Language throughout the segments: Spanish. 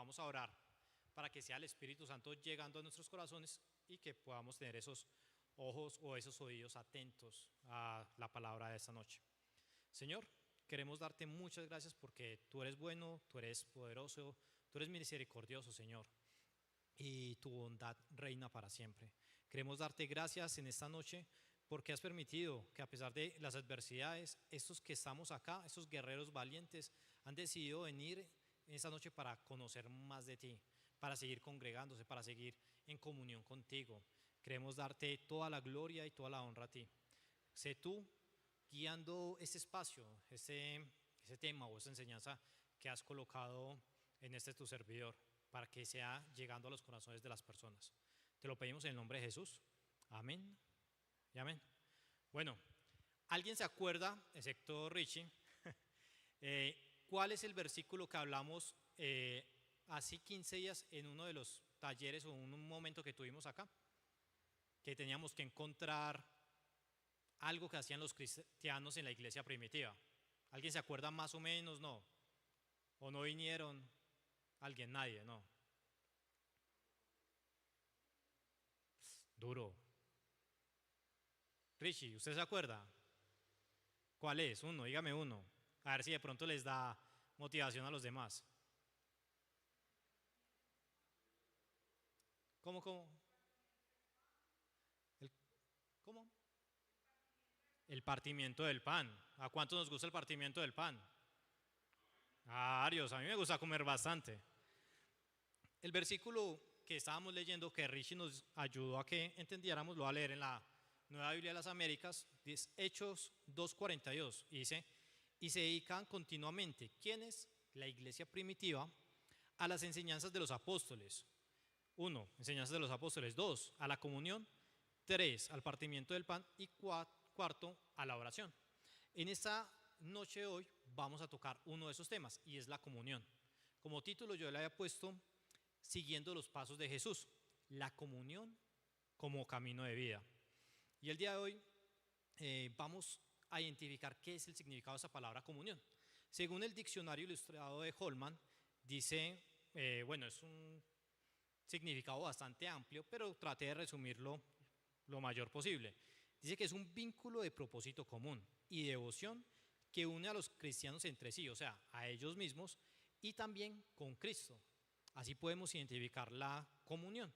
vamos a orar para que sea el Espíritu Santo llegando a nuestros corazones y que podamos tener esos ojos o esos oídos atentos a la palabra de esta noche. Señor, queremos darte muchas gracias porque tú eres bueno, tú eres poderoso, tú eres misericordioso, Señor, y tu bondad reina para siempre. Queremos darte gracias en esta noche porque has permitido que, a pesar de las adversidades, estos que estamos acá, estos guerreros valientes, han decidido venir en esta noche para conocer más de ti, para seguir congregándose, para seguir en comunión contigo. Queremos darte toda la gloria y toda la honra a ti. Sé tú guiando este espacio, ese tema o esa enseñanza que has colocado en este tu servidor, para que sea llegando a los corazones de las personas. Te lo pedimos en el nombre de Jesús. Amén y amén. Bueno, ¿alguien se acuerda, excepto Richie, cuál es el versículo que hablamos hace 15 días en uno de los talleres o en un momento que tuvimos acá? Que teníamos que encontrar algo que hacían los cristianos en la iglesia primitiva. ¿Alguien se acuerda más o menos? No. ¿O no vinieron? ¿Alguien? Nadie, no. Duro. Richie, ¿usted se acuerda? ¿Cuál es? Uno, dígame uno. A ver si de pronto les da motivación a los demás. ¿Cómo? ¿Cómo? El partimiento del pan. ¿A cuánto nos gusta el partimiento del pan? A varios, a mí me gusta comer bastante. El versículo que estábamos leyendo, que Richie nos ayudó a que entendiéramos, lo voy a leer en la Nueva Biblia de las Américas, dice Hechos 2:42, y dice: y se dedican continuamente, ¿quiénes? La iglesia primitiva, a las enseñanzas de los apóstoles. 1, enseñanzas de los apóstoles. 2, a la comunión. 3, al partimiento del pan. Y 4, a la oración. En esta noche de hoy vamos a tocar uno de esos temas, y es la comunión. Como título yo le había puesto siguiendo los pasos de Jesús, la comunión como camino de vida. Y el día de hoy vamos a identificar qué es el significado de esa palabra comunión. Según el diccionario ilustrado de Holman, dice, bueno, es un significado bastante amplio, pero traté de resumirlo lo mayor posible. Dice que es un vínculo de propósito común y devoción que une a los cristianos entre sí, o sea, a ellos mismos y también con Cristo. Así podemos identificar la comunión,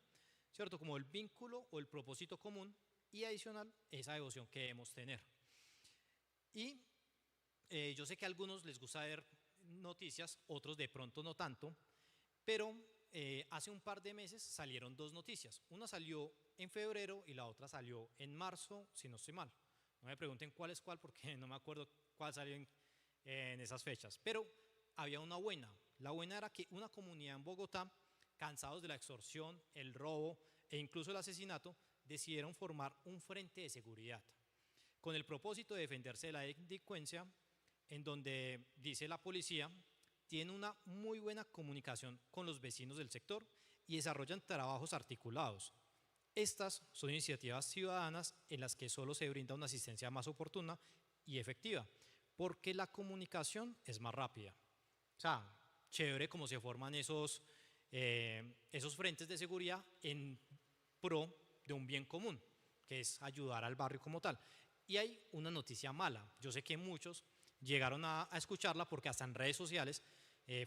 ¿cierto? Como el vínculo o el propósito común y adicional esa devoción que debemos tener. Y yo sé que a algunos les gusta ver noticias, otros de pronto no tanto, pero hace un par de meses salieron 2 noticias. Una salió en febrero y la otra salió en marzo, si no estoy mal. No me pregunten cuál es cuál porque no me acuerdo cuál salió en esas fechas, pero había una buena. La buena era que una comunidad en Bogotá, cansados de la extorsión, el robo e incluso el asesinato, decidieron formar un frente de seguridad con el propósito de defenderse de la delincuencia, en donde, dice la policía, tienen una muy buena comunicación con los vecinos del sector y desarrollan trabajos articulados. Estas son iniciativas ciudadanas en las que solo se brinda una asistencia más oportuna y efectiva, porque la comunicación es más rápida. O sea, chévere cómo se forman esos frentes de seguridad en pro de un bien común, que es ayudar al barrio como tal. Y hay una noticia mala. Yo sé que muchos llegaron a escucharla porque hasta en redes sociales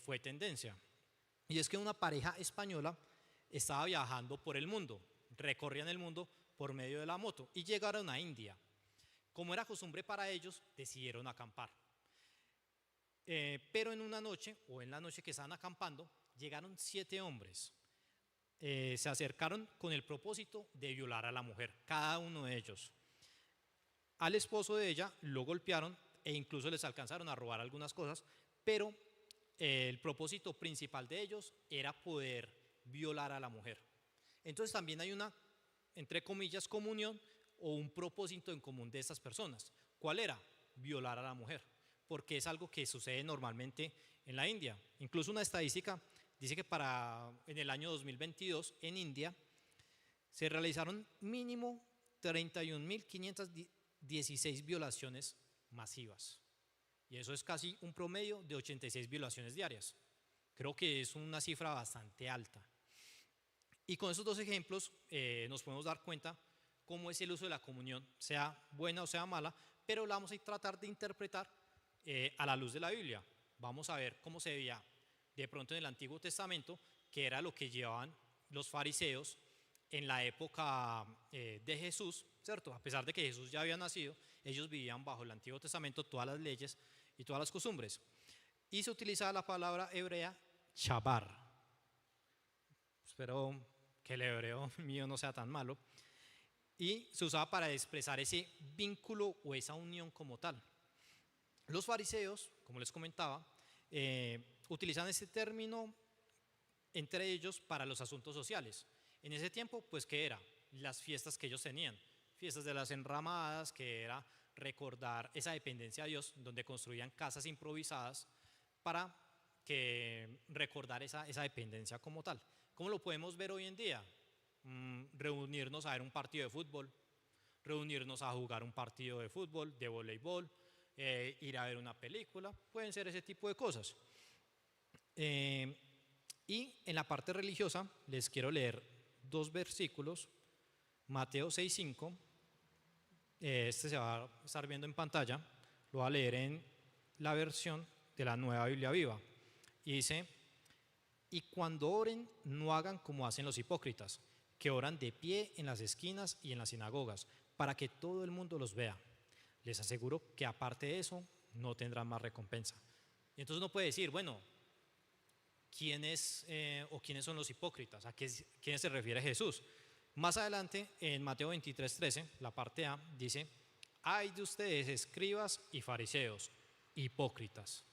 fue tendencia. Y es que una pareja española estaba viajando por el mundo, recorrían el mundo por medio de la moto y llegaron a India. Como era costumbre para ellos, decidieron acampar. Pero en una noche, o en la noche que estaban acampando, llegaron 7 hombres. Se acercaron con el propósito de violar a la mujer, cada uno de ellos. Al esposo de ella lo golpearon e incluso les alcanzaron a robar algunas cosas, pero el propósito principal de ellos era poder violar a la mujer. Entonces también hay una, entre comillas, comunión o un propósito en común de estas personas. ¿Cuál era? Violar a la mujer, porque es algo que sucede normalmente en la India. Incluso una estadística dice que en el año 2022 en India se realizaron mínimo 31.516 violaciones masivas. Y eso es casi un promedio de 86 violaciones diarias. Creo que es una cifra bastante alta. Y con esos dos ejemplos nos podemos dar cuenta cómo es el uso de la comunión, sea buena o sea mala, pero la vamos a tratar de interpretar a la luz de la Biblia. Vamos a ver cómo se veía de pronto en el Antiguo Testamento, que era lo que llevaban los fariseos en la época de Jesús, ¿cierto? A pesar de que Jesús ya había nacido, ellos vivían bajo el Antiguo Testamento todas las leyes y todas las costumbres. Y se utilizaba la palabra hebrea shabar. Espero que el hebreo mío no sea tan malo. Y se usaba para expresar ese vínculo o esa unión como tal. Los fariseos, como les comentaba, utilizan ese término entre ellos para los asuntos sociales. En ese tiempo, pues, ¿qué era? Las fiestas que ellos tenían, fiestas de las enramadas, que era recordar esa dependencia a Dios, donde construían casas improvisadas para recordar esa dependencia como tal. ¿Cómo lo podemos ver hoy en día? Reunirnos a ver un partido de fútbol, reunirnos a jugar un partido de fútbol, de voleibol, ir a ver una película, pueden ser ese tipo de cosas. Y en la parte religiosa les quiero leer dos versículos, Mateo 6:5, este se va a estar viendo en pantalla, lo voy a leer en la versión de la Nueva Biblia Viva, y dice: y cuando oren no hagan como hacen los hipócritas, que oran de pie en las esquinas y en las sinagogas, para que todo el mundo los vea. Les aseguro que aparte de eso no tendrán más recompensa. Y entonces uno puede decir, bueno, ¿quiénes son los hipócritas? ¿A quiénes se refiere Jesús? Más adelante, en Mateo 23:13, la parte A, dice: ay de ustedes, escribas y fariseos, hipócritas.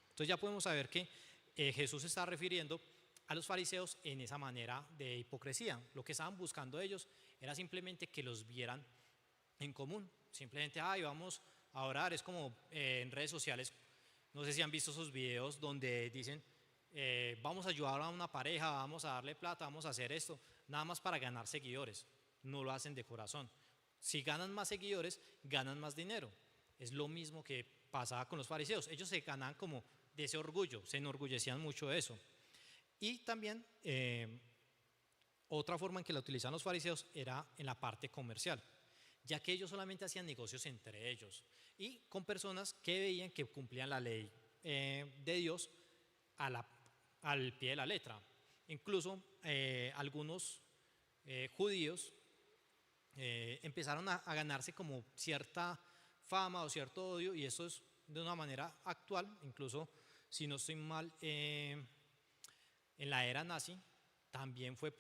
Entonces ya podemos saber que Jesús se está refiriendo a los fariseos en esa manera de hipocresía. Lo que estaban buscando ellos era simplemente que los vieran en común. Simplemente, ay, vamos a orar. Es como en redes sociales, no sé si han visto esos videos donde dicen, vamos a ayudar a una pareja, vamos a darle plata, vamos a hacer esto, nada más para ganar seguidores. No lo hacen de corazón. Si ganan más seguidores, ganan más dinero. Es lo mismo que pasaba con los fariseos. Ellos se ganaban como de ese orgullo, se enorgullecían mucho de eso. Y también otra forma en que la utilizaban los fariseos era en la parte comercial, ya que ellos solamente hacían negocios entre ellos y con personas que veían que cumplían la ley de Dios al pie de la letra. Incluso algunos judíos empezaron a ganarse como cierta fama o cierto odio, y eso es de una manera actual. Incluso, si no estoy mal, en la era nazi también fue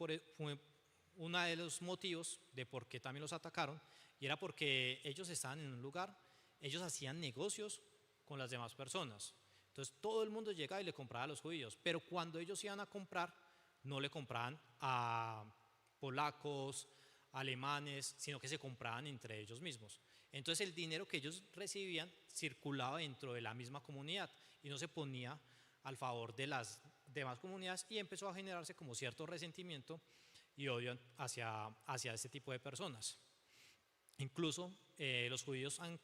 uno de los motivos de por qué también los atacaron, y era porque ellos estaban en un lugar, ellos hacían negocios con las demás personas. Entonces todo el mundo llegaba y le compraba a los judíos, pero cuando ellos iban a comprar, no le compraban a polacos, alemanes, sino que se compraban entre ellos mismos. Entonces el dinero que ellos recibían circulaba dentro de la misma comunidad y no se ponía al favor de las demás comunidades, y empezó a generarse como cierto resentimiento y odio hacia este tipo de personas. Incluso los judíos han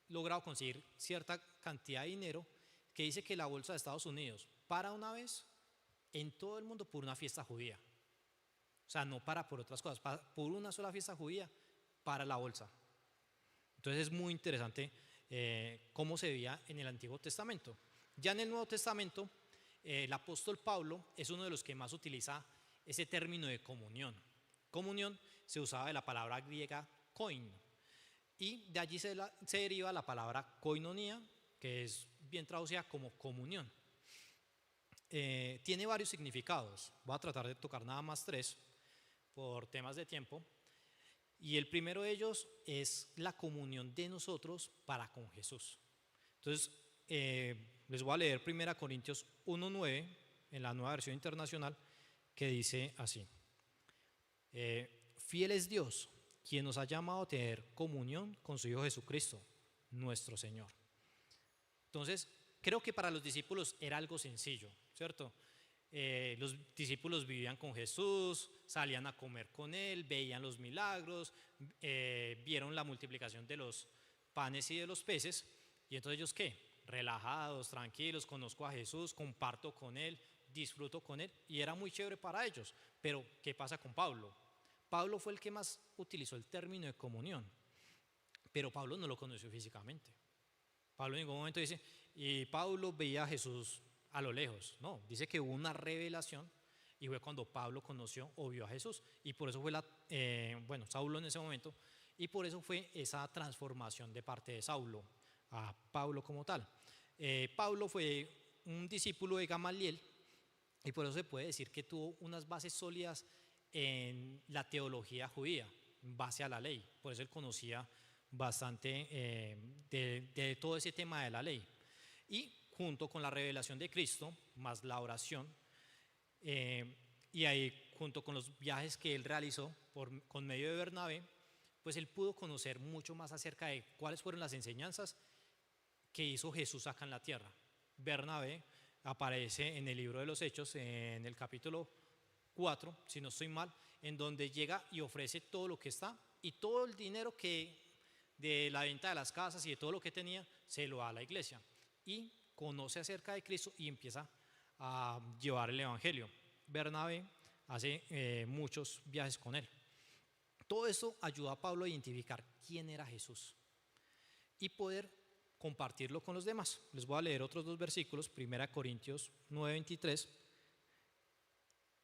logrado conseguir cierta cantidad de dinero, que dice que la bolsa de Estados Unidos para una vez en todo el mundo por una fiesta judía. O sea, no para por otras cosas, por una sola fiesta judía para la bolsa. Entonces es muy interesante cómo se veía en el Antiguo Testamento. Ya en el Nuevo Testamento, el apóstol Pablo es uno de los que más utiliza ese término de comunión. Comunión se usaba de la palabra griega koin, y de allí se deriva la palabra koinonía, que es bien traducida como comunión. Tiene varios significados. Voy a tratar de tocar nada más 3 por temas de tiempo. Y el primero de ellos es la comunión de nosotros para con Jesús. Entonces, les voy a leer 1 Corintios 1:9 en la Nueva Versión Internacional, que dice así: fiel es Dios, quien nos ha llamado a tener comunión con su Hijo Jesucristo, nuestro Señor. Entonces, creo que para los discípulos era algo sencillo, ¿cierto? Los discípulos vivían con Jesús, salían a comer con Él, veían los milagros, vieron la multiplicación de los panes y de los peces, y entonces ellos, ¿qué? Relajados, tranquilos, conozco a Jesús, comparto con Él, disfruto con él y era muy chévere para ellos. Pero ¿qué pasa con Pablo? Pablo fue el que más utilizó el término de comunión, pero Pablo no lo conoció físicamente. Pablo en ningún momento dice, y Pablo veía a Jesús a lo lejos. No, dice que hubo una revelación y fue cuando Pablo conoció o vio a Jesús. Y por eso fue Saulo en ese momento, y por eso fue esa transformación de parte de Saulo a Pablo como tal. Pablo fue un discípulo de Gamaliel y por eso se puede decir que tuvo unas bases sólidas en la teología judía, en base a la ley. Por eso él conocía bastante de todo ese tema de la ley. Y junto con la revelación de Cristo, más la oración, y ahí junto con los viajes que él realizó con medio de Bernabé, pues él pudo conocer mucho más acerca de cuáles fueron las enseñanzas que hizo Jesús acá en la tierra. Bernabé aparece en el libro de los Hechos, en el capítulo 4, si no estoy mal, en donde llega y ofrece todo lo que está y todo el dinero que de la venta de las casas y de todo lo que tenía se lo da a la iglesia y conoce acerca de Cristo y empieza a llevar el evangelio. Bernabé hace muchos viajes con él. Todo esto ayudó a Pablo a identificar quién era Jesús y poder compartirlo con los demás. Les voy a leer otros dos versículos, 1 Corintios 9:23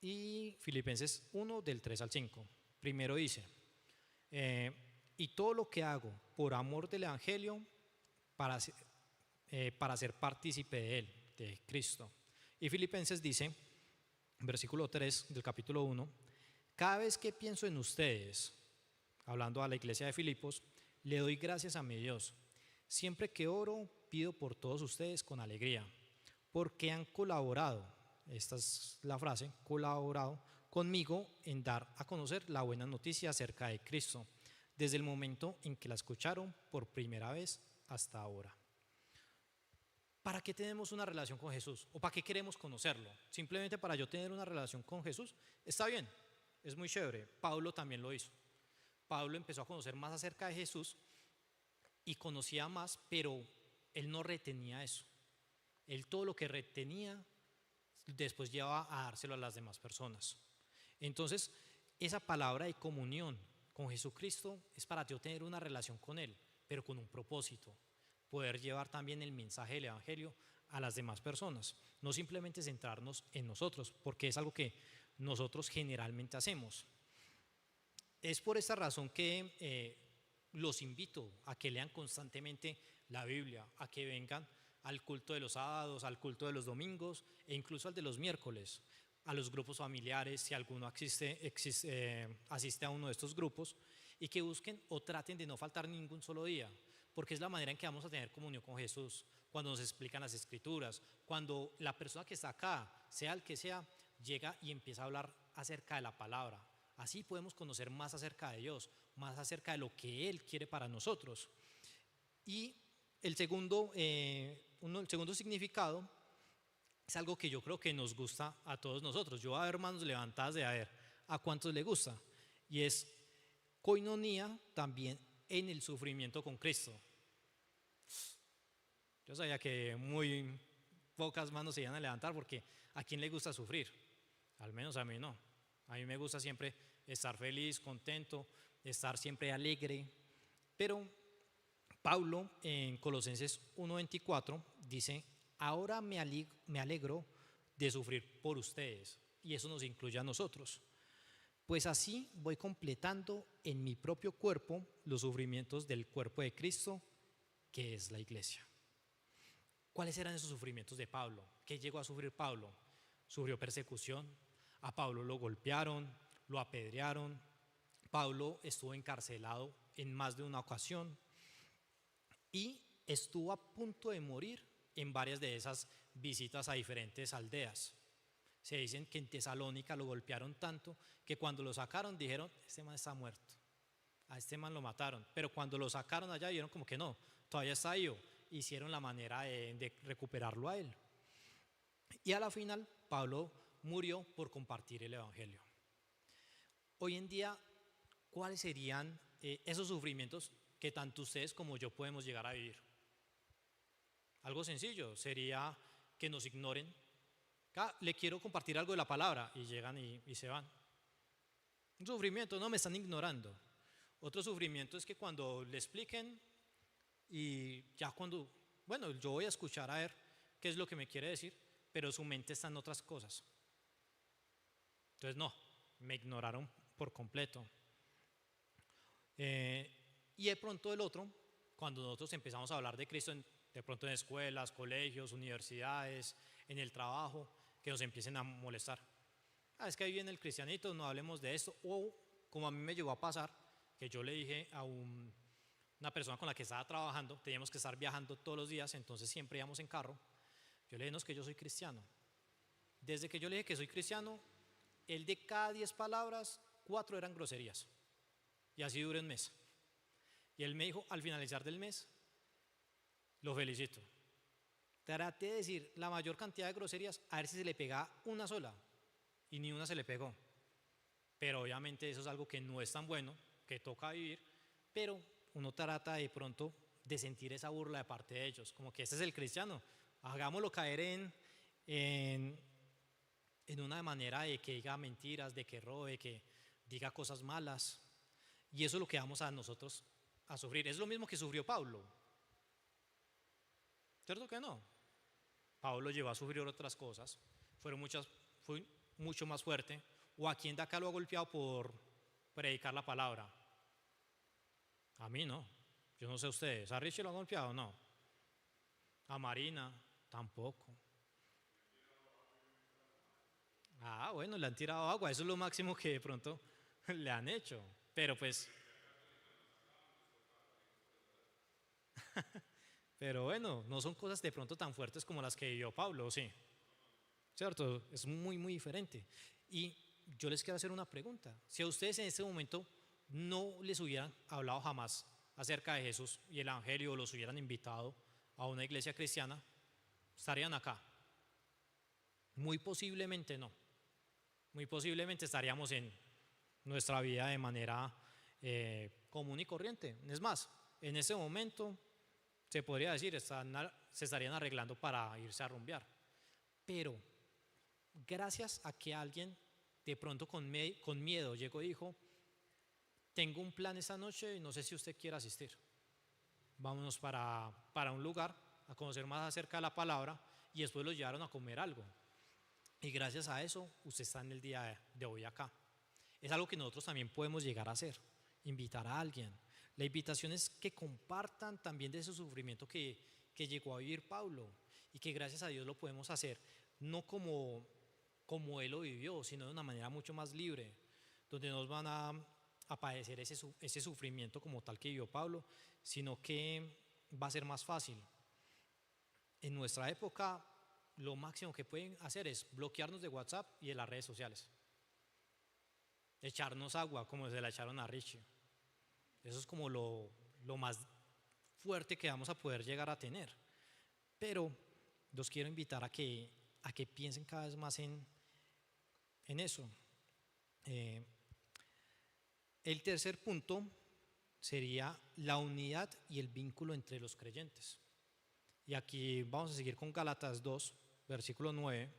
y Filipenses 1 del 3 al 5. Primero dice, y todo lo que hago por amor del evangelio para ser partícipe de él, de Cristo. Y Filipenses dice, versículo 3 del capítulo 1, cada vez que pienso en ustedes, hablando a la iglesia de Filipos, le doy gracias a mi Dios. Siempre que oro, pido por todos ustedes con alegría, porque han colaborado, esta es la frase, colaborado conmigo en dar a conocer la buena noticia acerca de Cristo, desde el momento en que la escucharon por primera vez hasta ahora. ¿Para qué tenemos una relación con Jesús? ¿O para qué queremos conocerlo? Simplemente para yo tener una relación con Jesús, está bien, es muy chévere. Pablo también lo hizo. Pablo empezó a conocer más acerca de Jesús y conocía más, pero él no retenía eso. Él todo lo que retenía después llevaba a dárselo a las demás personas. Entonces, esa palabra de comunión con Jesucristo es para yo tener una relación con Él, pero con un propósito, poder llevar también el mensaje del evangelio a las demás personas, no simplemente centrarnos en nosotros, porque es algo que nosotros generalmente hacemos. Es por esta razón que los invito a que lean constantemente la Biblia, a que vengan al culto de los sábados, al culto de los domingos e incluso al de los miércoles, a los grupos familiares, si alguno asiste a uno de estos grupos, y que busquen o traten de no faltar ningún solo día, porque es la manera en que vamos a tener comunión con Jesús, cuando nos explican las escrituras, cuando la persona que está acá, sea el que sea, llega y empieza a hablar acerca de la palabra. Así podemos conocer más acerca de Dios, más acerca de lo que Él quiere para nosotros. Y el segundo significado es algo que yo creo que nos gusta a todos nosotros. Yo voy a ver manos levantadas de a ver a cuántos le gusta. Y es coinonía también en el sufrimiento con Cristo. Yo sabía que muy pocas manos se iban a levantar porque ¿a quién le gusta sufrir? Al menos a mí no. A mí me gusta siempre estar feliz, contento, estar siempre alegre. Pero Pablo en Colosenses 1:24 dice, ahora me alegro de sufrir por ustedes, y eso nos incluye a nosotros, pues así voy completando en mi propio cuerpo los sufrimientos del cuerpo de Cristo, que es la iglesia. ¿Cuáles eran esos sufrimientos de Pablo? ¿Qué llegó a sufrir Pablo? Sufrió persecución, a Pablo lo golpearon, lo apedrearon, Pablo estuvo encarcelado en más de una ocasión y estuvo a punto de morir en varias de esas visitas a diferentes aldeas. Se dicen que en Tesalónica lo golpearon tanto que cuando lo sacaron dijeron, este man está muerto, a este man lo mataron, pero cuando lo sacaron allá dijeron como que no, todavía está vivo, hicieron la manera de recuperarlo a él. Y a la final Pablo murió por compartir el evangelio. Hoy en día, ¿cuáles serían esos sufrimientos que tanto ustedes como yo podemos llegar a vivir? Algo sencillo sería que nos ignoren, Le quiero compartir algo de la palabra y llegan y se van. Un sufrimiento, no me están ignorando. Otro sufrimiento es que cuando le expliquen y ya cuando, bueno, yo voy a escuchar a ver qué es lo que me quiere decir, pero su mente está en otras cosas. Entonces no, me ignoraron por completo. Y de pronto el otro, cuando nosotros empezamos a hablar de Cristo, de pronto en escuelas, colegios, universidades, en el trabajo, que nos empiecen a molestar. Es que ahí viene el cristianito, no hablemos de esto. O como a mí me llegó a pasar, que yo le dije a una persona con la que estaba trabajando, teníamos que estar viajando todos los días, entonces siempre íbamos en carro. Yo le dije, no, es que yo soy cristiano. Desde que yo le dije que soy cristiano, él de cada 10 palabras, 4 eran groserías. Y así duré un mes. Y él me dijo, al finalizar del mes, lo felicito. Traté de decir la mayor cantidad de groserías, a ver si se le pegaba una sola. Y ni una se le pegó. Pero obviamente eso es algo que no es tan bueno, que toca vivir, pero uno trata de pronto de sentir esa burla de parte de ellos, como que este es el cristiano, hagámoslo caer en una manera de que diga mentiras, de que robe, que diga cosas malas, y eso es lo que vamos a nosotros a sufrir. Es lo mismo que sufrió Pablo, ¿cierto que no? Pablo llevó a sufrir otras cosas, fue mucho más fuerte. ¿O a quién de acá lo ha golpeado por predicar la palabra? A mí no, yo no sé ustedes. ¿A Richie lo han golpeado? No. A Marina tampoco. Bueno, le han tirado agua, eso es lo máximo que de pronto le han hecho. Pero pues, pero bueno, no son cosas de pronto tan fuertes como las que vivió Pablo, ¿sí? ¿Cierto? Es muy, muy diferente. Y yo les quiero hacer una pregunta. Si a ustedes en este momento no les hubieran hablado jamás acerca de Jesús y el Evangelio, o los hubieran invitado a una iglesia cristiana, ¿estarían acá? Muy posiblemente no. Muy posiblemente estaríamos en nuestra vida de manera común y corriente. Es más, en ese momento se podría decir, se estarían arreglando para irse a rumbear. Pero gracias a que alguien de pronto con miedo llegó y dijo, tengo un plan esta noche y no sé si usted quiere asistir. Vámonos para un lugar a conocer más acerca de la palabra, y después lo llevaron a comer algo. Y gracias a eso usted está en el día de hoy acá. Es algo que nosotros también podemos llegar a hacer, invitar a alguien. La invitación es que compartan también de ese sufrimiento que llegó a vivir Pablo, y que gracias a Dios lo podemos hacer, no como él lo vivió, sino de una manera mucho más libre, donde nos van a padecer ese sufrimiento como tal que vivió Pablo, sino que va a ser más fácil. En nuestra época, lo máximo que pueden hacer es bloquearnos de WhatsApp y de las redes sociales, echarnos agua como se la echaron a Richie. Eso es como lo más fuerte que vamos a poder llegar a tener. Pero los quiero invitar a que piensen cada vez más en eso. El tercer punto sería la unidad y el vínculo entre los creyentes. Y aquí vamos a seguir con Gálatas 2, versículo 9.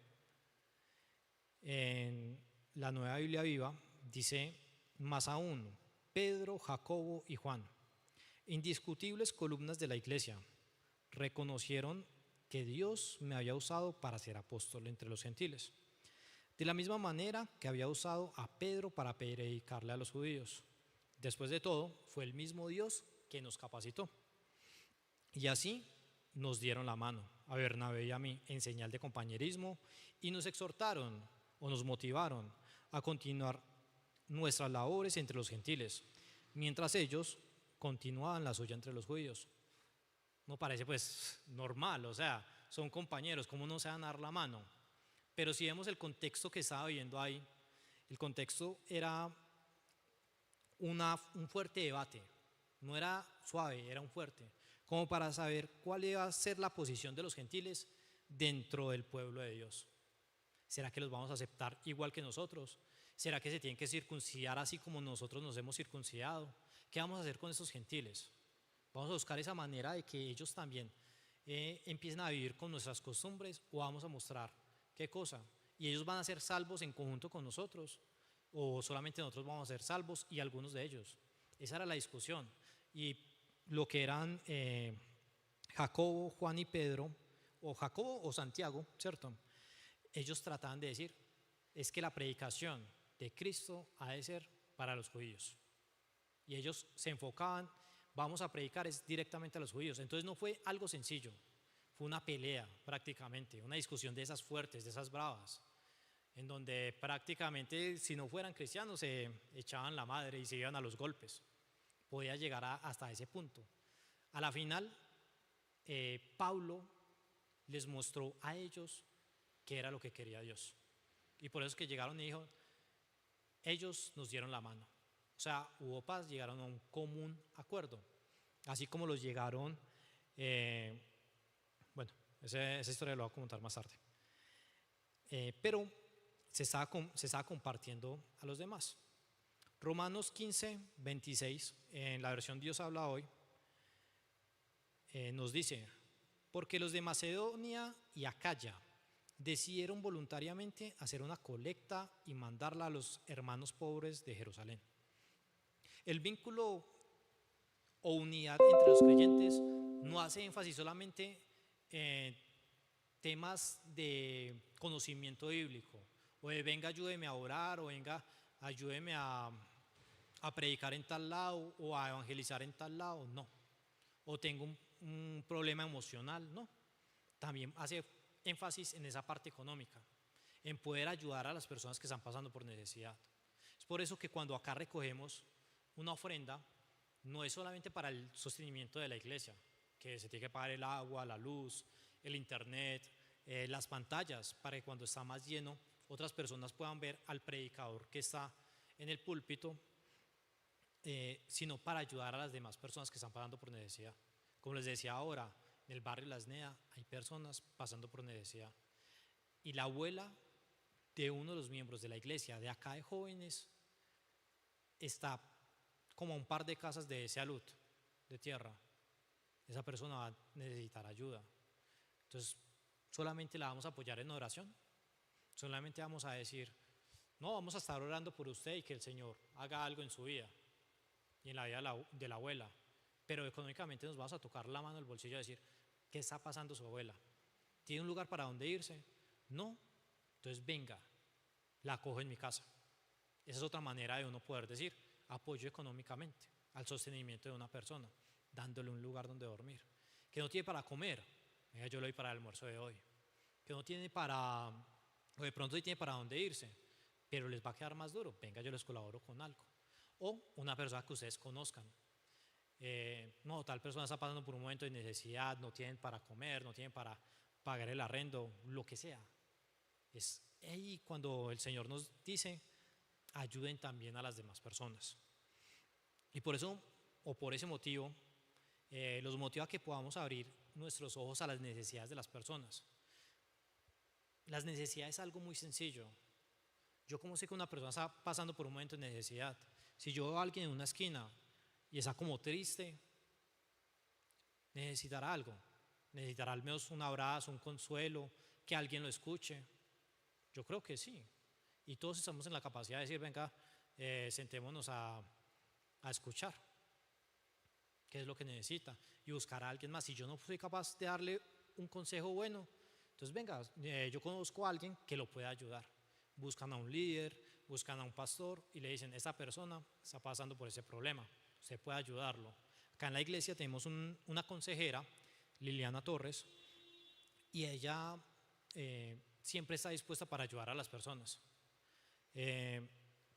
En la Nueva Biblia Viva dice, más aún, Pedro, Jacobo y Juan, indiscutibles columnas de la iglesia, reconocieron que Dios me había usado para ser apóstol entre los gentiles, de la misma manera que había usado a Pedro para predicarle a los judíos. Después de todo, fue el mismo Dios que nos capacitó. Y así nos dieron la mano a Bernabé y a mí en señal de compañerismo, y nos exhortaron o nos motivaron a continuar nuestras labores entre los gentiles, mientras ellos continuaban la suya entre los judíos. No parece pues normal, o sea, son compañeros, ¿cómo no se van a dar la mano? Pero si vemos el contexto que estaba viviendo ahí, el contexto era un fuerte debate, no era suave, era un fuerte, como para saber cuál iba a ser la posición de los gentiles dentro del pueblo de Dios. ¿Será que los vamos a aceptar igual que nosotros? ¿Será que se tienen que circuncidar así como nosotros nos hemos circuncidado? ¿Qué vamos a hacer con esos gentiles? ¿Vamos a buscar esa manera de que ellos también empiecen a vivir con nuestras costumbres, o vamos a mostrar ¿Qué cosa? ¿Y ellos van a ser salvos en conjunto con nosotros? ¿O solamente nosotros vamos a ser salvos y algunos de ellos? Esa era la discusión. Y lo que eran Jacobo, Juan y Pedro, o Jacobo o Santiago, ¿cierto? Ellos trataban de decir, es que la predicación de Cristo ha de ser para los judíos. Y ellos se enfocaban, vamos a predicar es directamente a los judíos. Entonces no fue algo sencillo, fue una pelea prácticamente, una discusión de esas fuertes, de esas bravas, en donde prácticamente si no fueran cristianos se echaban la madre y se iban a los golpes. Podía llegar hasta ese punto. A la final, Pablo les mostró a ellos qué era lo que quería Dios. Y por eso es que llegaron y dijo, ellos nos dieron la mano. O sea, hubo paz, llegaron a un común acuerdo. Así como los llegaron, bueno, esa historia la voy a comentar más tarde. Pero se estaba compartiendo a los demás. Romanos 15, 26, en la versión Dios habla hoy, nos dice, porque los de Macedonia y Acaya decidieron voluntariamente hacer una colecta y mandarla a los hermanos pobres de Jerusalén. El vínculo o unidad entre los creyentes no hace énfasis solamente en temas de conocimiento bíblico, o de venga ayúdeme a orar, o venga ayúdeme a predicar en tal lado, o a evangelizar en tal lado, no. O tengo un problema emocional, no. También hace énfasis en esa parte económica, en poder ayudar a las personas que están pasando por necesidad. Es por eso que cuando acá recogemos una ofrenda, no es solamente para el sostenimiento de la iglesia, que se tiene que pagar el agua, la luz, el internet, las pantallas, para que cuando está más lleno otras personas puedan ver al predicador que está en el púlpito, sino para ayudar a las demás personas que están pasando por necesidad. Como les decía ahora, en el barrio Las Nea hay personas pasando por necesidad. Y la abuela de uno de los miembros de la iglesia de acá de jóvenes está como a un par de casas de salud, de tierra. Esa persona va a necesitar ayuda. Entonces, solamente la vamos a apoyar en oración. Solamente vamos a decir, no, vamos a estar orando por usted y que el Señor haga algo en su vida y en la vida de la abuela. Pero económicamente nos vamos a tocar la mano, el bolsillo y decir, ¿qué está pasando su abuela? ¿Tiene un lugar para donde irse? No. Entonces venga, la acojo en mi casa. Esa es otra manera de uno poder decir, apoyo económicamente al sostenimiento de una persona, dándole un lugar donde dormir. Que no tiene para comer, yo le doy para el almuerzo de hoy. Que no tiene para, o de pronto sí tiene para dónde irse, pero les va a quedar más duro, venga, yo les colaboro con algo. O una persona que ustedes conozcan. No, tal persona está pasando por un momento de necesidad, no tienen para comer, no tienen para pagar el arrendo, lo que sea. Es ahí cuando el Señor nos dice, ayuden también a las demás personas. Y por eso, o por ese motivo, los motiva a que podamos abrir nuestros ojos a las necesidades de las personas. Las necesidades es algo muy sencillo. Yo como sé que una persona está pasando por un momento de necesidad, si yo veo a alguien en una esquina y está como triste, necesitará algo, necesitará al menos un abrazo, un consuelo, que alguien lo escuche. Yo creo que sí, y todos estamos en la capacidad de decir, venga, sentémonos a escuchar qué es lo que necesita y buscar a alguien más. Si yo no soy capaz de darle un consejo bueno, entonces venga, yo conozco a alguien que lo pueda ayudar. Buscan a un líder, buscan a un pastor y le dicen, esta persona está pasando por ese problema, usted puede ayudarlo. Acá en la iglesia tenemos una consejera, Liliana Torres, y ella siempre está dispuesta para ayudar a las personas.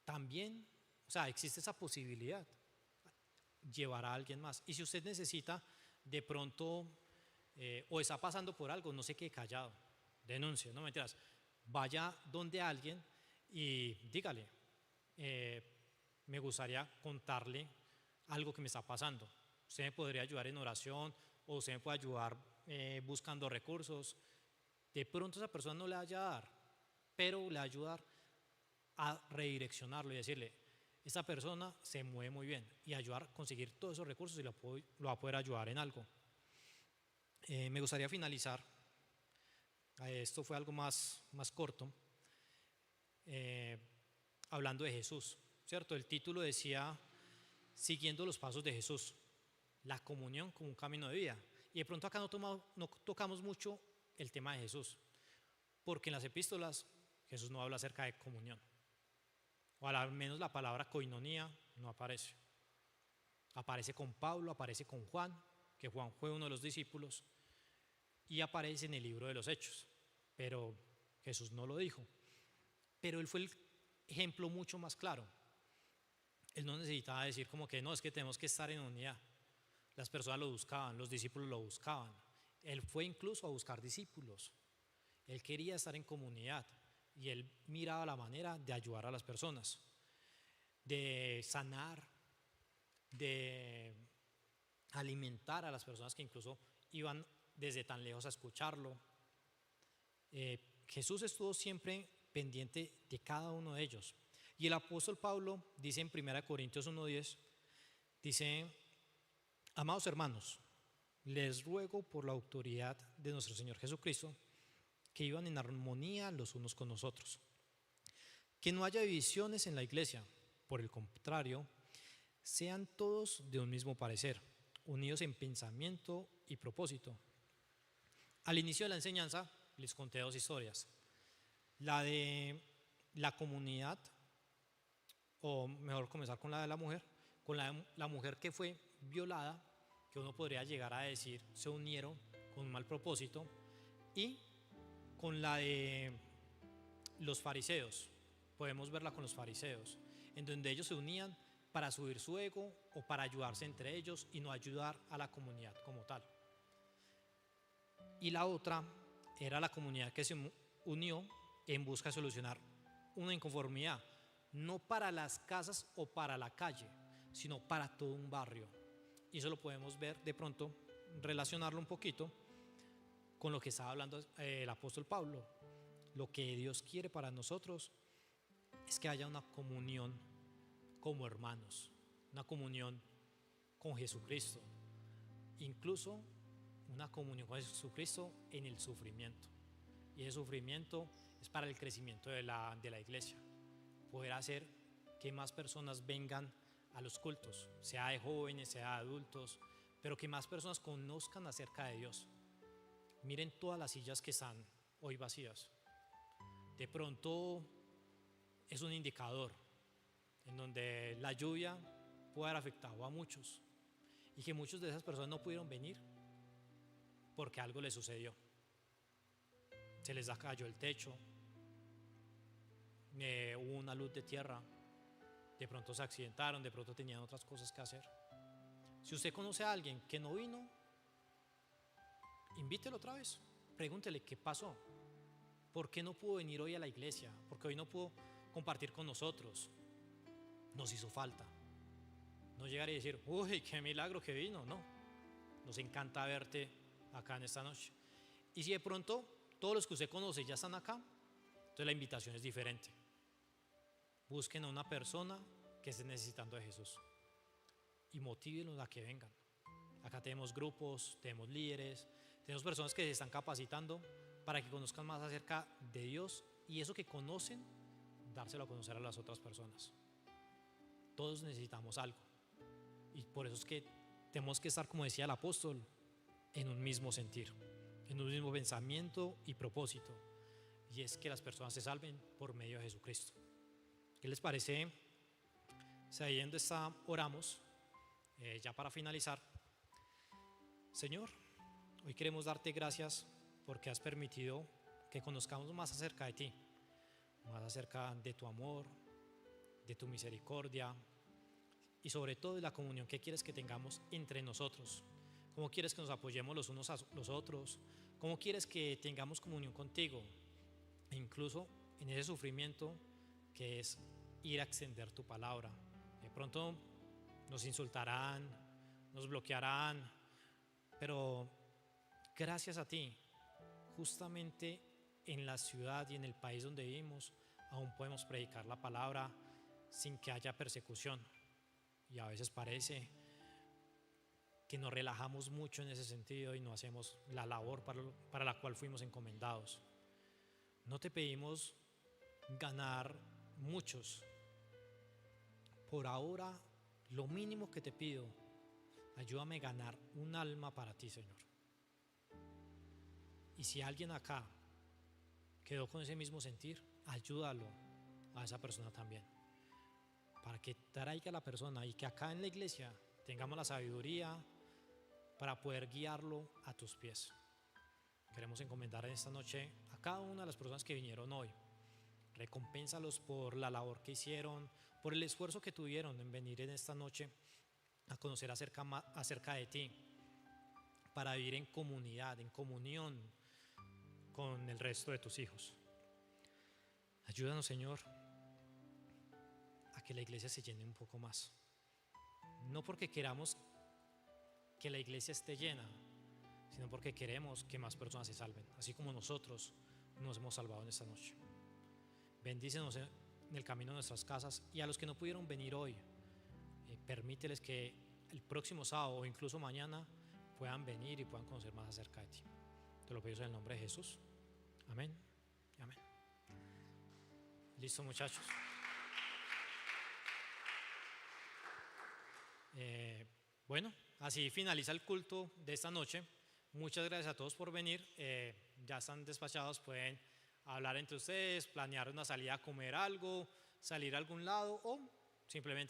También, o sea, existe esa posibilidad, llevar a alguien más. Y si usted necesita de pronto o está pasando por algo, no se quede callado, denuncie, no mentiras, vaya donde alguien y dígale, me gustaría contarle algo que me está pasando. Usted me podría ayudar en oración, o usted me puede ayudar buscando recursos. De pronto esa persona no le vaya a dar, pero le va a ayudar a redireccionarlo y decirle, esta persona se mueve muy bien, y ayudar a conseguir todos esos recursos y lo va a poder ayudar en algo. Me gustaría finalizar Esto fue algo más corto, eh, hablando de Jesús, ¿cierto? El título decía, siguiendo los pasos de Jesús, la comunión como un camino de vida. Y de pronto acá no tocamos mucho el tema de Jesús, porque en las epístolas Jesús no habla acerca de comunión, o al menos la palabra koinonía no aparece. Aparece con Pablo, aparece con Juan, que Juan fue uno de los discípulos, y aparece en el libro de los Hechos, pero Jesús no lo dijo. Pero él fue el ejemplo mucho más claro. Él no necesitaba decir como que no, es que tenemos que estar en unidad. Las personas lo buscaban, los discípulos lo buscaban. Él fue incluso a buscar discípulos. Él quería estar en comunidad y él miraba la manera de ayudar a las personas, de sanar, de alimentar a las personas que incluso iban desde tan lejos a escucharlo. Jesús estuvo siempre pendiente de cada uno de ellos. Y el apóstol Pablo dice en 1 Corintios 1:10, dice, amados hermanos, les ruego por la autoridad de nuestro Señor Jesucristo que vivan en armonía los unos con nosotros, que no haya divisiones en la iglesia, por el contrario, sean todos de un mismo parecer, unidos en pensamiento y propósito. Al inicio de la enseñanza les conté dos historias, la de la comunidad, o mejor comenzar con la de la mujer, con la mujer que fue violada, que uno podría llegar a decir se unieron con un mal propósito, y con la de los fariseos, podemos verla con los fariseos, en donde ellos se unían para subir su ego o para ayudarse entre ellos y no ayudar a la comunidad como tal. Y la otra era la comunidad que se unió en busca de solucionar una inconformidad, no para las casas o para la calle, sino para todo un barrio. Y eso lo podemos ver de pronto, relacionarlo un poquito con lo que estaba hablando el apóstol Pablo. Lo que Dios quiere para nosotros es que haya una comunión como hermanos, una comunión con Jesucristo, incluso una comunión con Jesucristo en el sufrimiento. Y ese sufrimiento es para el crecimiento de la iglesia, poder hacer que más personas vengan a los cultos, sea de jóvenes, sea de adultos, pero que más personas conozcan acerca de Dios. Miren todas las sillas que están hoy vacías. De pronto es un indicador en donde la lluvia puede haber afectado a muchos y que muchas de esas personas no pudieron venir porque algo les sucedió. Se les cayó el techo, hubo una luz de tierra, de pronto se accidentaron, de pronto tenían otras cosas que hacer. Si usted conoce a alguien que no vino, invítelo otra vez, pregúntele qué pasó, por qué no pudo venir hoy a la iglesia, porque hoy no pudo compartir con nosotros. Nos hizo falta. No llegar y decir, uy, qué milagro que vino, no. Nos encanta verte acá en esta noche. Y si de pronto todos los que usted conoce ya están acá, entonces la invitación es diferente. Busquen a una persona que esté necesitando de Jesús y motívenlos a que vengan. Acá tenemos grupos, tenemos líderes, tenemos personas que se están capacitando para que conozcan más acerca de Dios y eso que conocen, dárselo a conocer a las otras personas. Todos necesitamos algo y por eso es que tenemos que estar, como decía el apóstol, en un mismo sentir, en un mismo pensamiento y propósito, y es que las personas se salven por medio de Jesucristo. ¿Qué les parece? Sabiendo esta, oramos ya para finalizar. Señor, hoy queremos darte gracias porque has permitido que conozcamos más acerca de ti, más acerca de tu amor, de tu misericordia y sobre todo de la comunión que quieres que tengamos entre nosotros. Cómo quieres que nos apoyemos los unos a los otros, cómo quieres que tengamos comunión contigo, e incluso en ese sufrimiento que es ir a extender tu palabra. De pronto nos insultarán, nos bloquearán, pero gracias a ti, justamente en la ciudad y en el país donde vivimos, aún podemos predicar la palabra sin que haya persecución. Y a veces parece que nos relajamos mucho en ese sentido y no hacemos la labor para la cual fuimos encomendados. No te pedimos ganar muchos. Por ahora, lo mínimo que te pido, ayúdame a ganar un alma para ti, Señor. Y si alguien acá quedó con ese mismo sentir, ayúdalo a esa persona también, para que traiga a la persona y que acá en la iglesia tengamos la sabiduría para poder guiarlo a tus pies. Queremos encomendar en esta noche a cada una de las personas que vinieron hoy. Recompénsalos por la labor que hicieron, por el esfuerzo que tuvieron en venir en esta noche a conocer acerca de ti, para vivir en comunidad, en comunión con el resto de tus hijos. Ayúdanos, Señor, a que la iglesia se llene un poco más. No porque queramos que la iglesia esté llena, sino porque queremos que más personas se salven, así como nosotros nos hemos salvado en esta noche. Bendícenos en el camino de nuestras casas, y a los que no pudieron venir hoy, permíteles que el próximo sábado o incluso mañana puedan venir y puedan conocer más acerca de ti. Te lo pido en el nombre de Jesús. Amén. Amén. Listo, muchachos. Bueno, así finaliza el culto de esta noche. Muchas gracias a todos por venir. Ya están despachados, pueden hablar entre ustedes, planear una salida a comer algo, salir a algún lado o simplemente